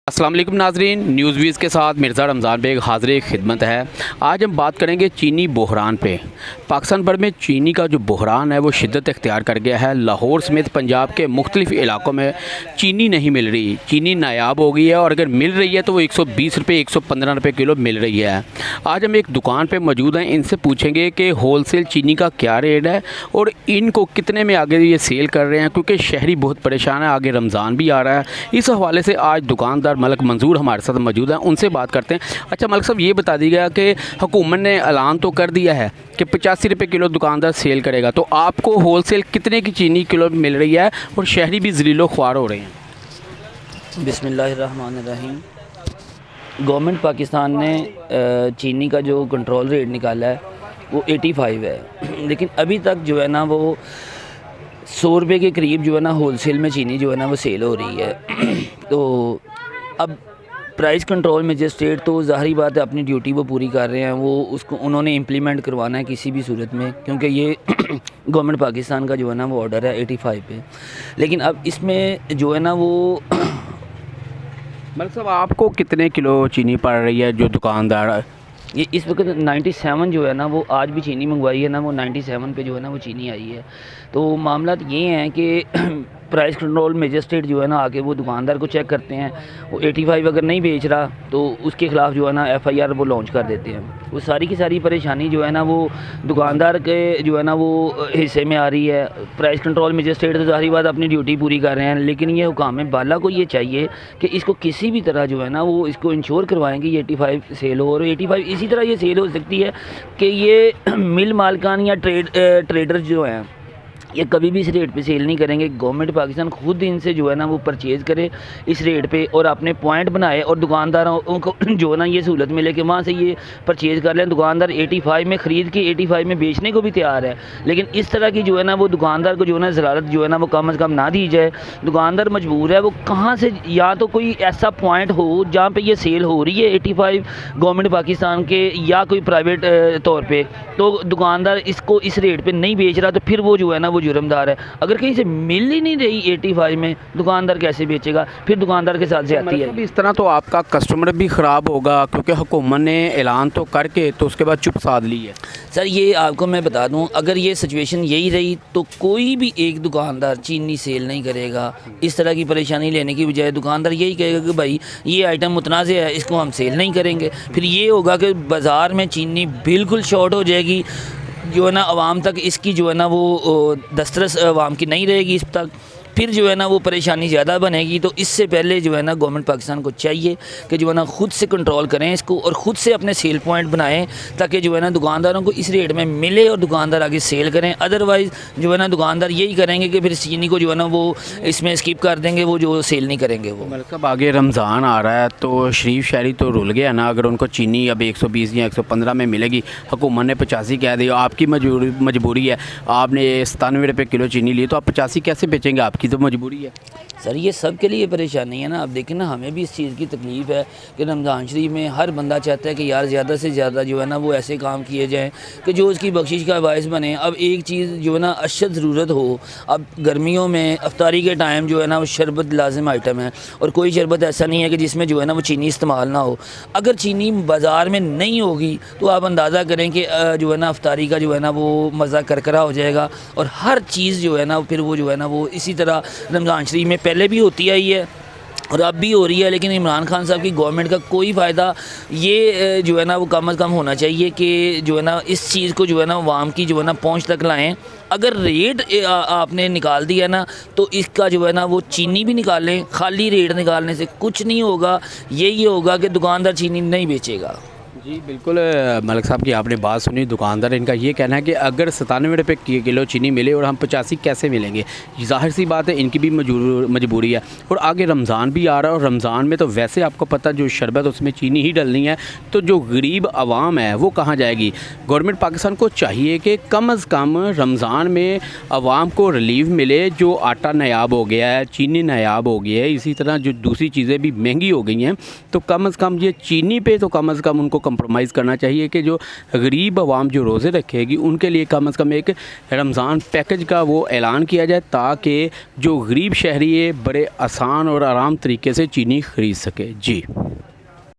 अस्सलाम वालेकुम नाजरीन, न्यूज़ व्यूज़ के साथ मिर्ज़ा रमज़ान बेग हाज़िर खिदमत है। आज हम बात करेंगे चीनी बहरान पे। पाकिस्तान भर में चीनी का जो बहरान है वो शिद्दत इख्तियार कर गया है। लाहौर समेत पंजाब के मुख्तलिफ़ इलाकों में चीनी नहीं मिल रही, चीनी नायाब हो गई है और अगर मिल रही है तो वो 120 रुपये 115 रुपये किलो मिल रही है। आज हम एक दुकान पर मौजूद हैं, इनसे पूछेंगे कि होल सेल चीनी का क्या रेट है और इनको कितने में आगे ये सेल कर रहे हैं, क्योंकि शहरी बहुत परेशान है, आगे रमज़ान भी आ रहा है। इस हवाले से आज दुकानदार मलक मंजूर हमारे साथ मौजूद हैं, उनसे बात करते हैं। अच्छा मलक साहब, ये बता दीजिएगा कि हुकूमत ने ऐलान तो कर दिया है कि 85 रुपये किलो दुकानदार सेल करेगा, तो आपको होल सेल कितने की चीनी किलो मिल रही है और शहरी भी ज़लीलो ख्वार हो रहे हैं? बिस्मिल्लाहिर्रहमानिर्रहीम। गवर्नमेंट पाकिस्तान ने चीनी का जो कंट्रोल रेट निकाला है वो 85 है, लेकिन अभी तक जो है ना वो 100 रुपये के करीब जो है ना होल सेल में चीनी जो है ना वो सेल हो रही है। तो अब प्राइस कंट्रोल मजिस्ट्रेट तो ज़ाहिरी बात है अपनी ड्यूटी वो पूरी कर रहे हैं, वो उसको उन्होंने इम्प्लीमेंट करवाना है किसी भी सूरत में, क्योंकि ये गवर्नमेंट पाकिस्तान का जो है ना वो ऑर्डर है 85 पे। लेकिन अब इसमें जो है ना वो मलक साहब, आपको कितने किलो चीनी पड़ रही है जो दुकानदार? ये इस वक्त 97 जो है ना वो आज भी चीनी मंगवाई है ना वो 97 पे जो है ना वो चीनी आई है। तो मामला ये हैं कि प्राइस कंट्रोल मजिस्ट्रेट जो है ना आके वो दुकानदार को चेक करते हैं, वो 85 अगर नहीं बेच रहा तो उसके ख़िलाफ़ जो है ना FIR वो लॉन्च कर देते हैं। वो सारी की सारी परेशानी जो है ना वो दुकानदार के जो है ना वो हिस्से में आ रही है। प्राइस कंट्रोल मजिस्ट्रेट तो ज़ाहिर बात अपनी ड्यूटी पूरी कर रहे हैं, लेकिन ये हुकाम बाला को ये चाहिए कि इसको किसी भी तरह जो है ना वो इसको इंश्योर करवाएं कि ये 85 सेल हो। और 85 इसी तरह ये सेल हो सकती है कि ये मिल मालकान या ट्रेडर जो हैं ये कभी भी इस रेट पे सेल नहीं करेंगे। गवर्नमेंट पाकिस्तान खुद इनसे जो है ना वो परचेज़ करे इस रेट पे और अपने पॉइंट बनाए और दुकानदारों को जो है ना ये सहूलत मिले कि वहाँ से ये परचेज़ कर लें। दुकानदार 85 में ख़रीद के 85 में बेचने को भी तैयार है, लेकिन इस तरह की जो है ना वो दुकानदार को जो है ना ज़लालत जो है ना वो कम अज़ कम ना दी जाए। दुकानदार मजबूर है, वो कहाँ से या तो कोई ऐसा पॉइंट हो जहाँ पर ये सेल हो रही है 85 गवर्नमेंट पाकिस्तान के या कोई प्राइवेट तौर पर, तो दुकानदार इसको इस रेट पर नहीं बेच रहा तो फिर वो जो है ना वो जुर्मदार है। अगर कहीं से मिल ही नहीं रही 85 में दुकानदार कैसे बेचेगा? फिर दुकानदार के साथ ज्यादती है। इस तरह तो आपका कस्टमर भी ख़राब होगा, क्योंकि हुकूमत ने ऐलान तो करके तो उसके बाद चुप साध ली है। सर ये आपको मैं बता दूं, अगर ये सिचुएशन यही रही तो कोई भी एक दुकानदार चीनी सेल नहीं करेगा। इस तरह की परेशानी लेने की बजाय दुकानदार यही कहेगा कि भाई ये आइटम मुतनाज़ है, इसको हम सेल नहीं करेंगे। फिर ये होगा कि बाज़ार में चीनी बिल्कुल शॉर्ट हो जाएगी, जो है ना आवाम तक इसकी जो है ना वो दस्तरस आवाम की नहीं रहेगी इस तक, फिर जो है ना वो परेशानी ज़्यादा बनेगी। तो इससे पहले जो है ना गवर्नमेंट पाकिस्तान को चाहिए कि जो है ना ख़ुद से कंट्रोल करें इसको और ख़ुद से अपने सेल पॉइंट बनाएं, ताकि जो है ना दुकानदारों को इस रेट में मिले और दुकानदार आगे सेल करें। अदरवाइज़ जो है ना दुकानदार यही करेंगे कि फिर चीनी को जो है ना वो इसमें स्किप कर देंगे, वो जो सेल नहीं करेंगे। वो मतलब आगे रमज़ान आ रहा है तो शरीफ शहरी तो रुल गया ना, अगर उनको चीनी अब 120 या 115 में मिलेगी, हुकूमत ने 85 कह दी, आपकी मजबूरी है, आपने 97 रुपये किलो चीनी ली, तो आप 85 कैसे बेचेंगे? आपकी तो मजबूरी है सर, ये सब के लिए परेशानी है ना। अब देखें ना, हमें भी इस चीज़ की तकलीफ़ है कि रमज़ान शरीफ में हर बंदा चाहता है कि यार ज़्यादा से ज़्यादा जो है ना वो ऐसे काम किए जाएं कि जो उसकी बख्शिश का बायस बने। अब एक चीज़ जो है ना अशद ज़रूरत हो, अब गर्मियों में अफ्तारी के टाइम जो है ना वो शरबत लाजिम आइटम है, और कोई शरबत ऐसा नहीं है कि जिसमें जो है ना वो चीनी इस्तेमाल ना हो। अगर चीनी बाज़ार में नहीं होगी तो आप अंदाज़ा करें कि जो है ना अफ्तारी का जो है ना वो मज़ा करकरा हो जाएगा। और हर चीज़ जो है ना फिर वो जो है ना वो इसी तरह रमज़ान शरीफ में पहले भी होती आई है और अब भी हो रही है। लेकिन इमरान खान साहब की गवर्नमेंट का कोई फ़ायदा ये जो है ना वो कम अज़ कम होना चाहिए कि जो है ना इस चीज़ को जो है ना आवाम की जो है ना पहुंच तक लाएं। अगर रेट आपने निकाल दिया ना तो इसका जो है ना वो चीनी भी निकालें। खाली रेट निकालने से कुछ नहीं होगा, यही होगा कि दुकानदार चीनी नहीं बेचेगा। जी बिल्कुल, मलिक साहब की आपने बात सुनी। दुकानदार इनका ये कहना है कि अगर 97 रुपये किलो चीनी मिले और हम 85 कैसे मिलेंगे? ज़ाहिर सी बात है इनकी भी मजबूरी है, और आगे रमज़ान भी आ रहा है और रमज़ान में तो वैसे आपको पता जो शरबत उसमें चीनी ही डलनी है, तो जो गरीब आवाम है वो कहाँ जाएगी? गवर्नमेंट पाकिस्तान को चाहिए कि कम अज़ कम रमज़ान में आवाम को रिलीफ मिले। जो आटा नायाब हो गया है, चीनी नायाब हो गई है, इसी तरह जो दूसरी चीज़ें भी महंगी हो गई हैं, तो कम अज़ कम ये चीनी पे तो कम अज़ कम उनको कंप्रोमाइज़ करना चाहिए कि जो गरीब आवाम जो रोज़े रखेगी उनके लिए कम से कम एक रमज़ान पैकेज का वो ऐलान किया जाए, ताकि जो गरीब शहरी है बड़े आसान और आराम तरीके से चीनी ख़रीद सके। जी।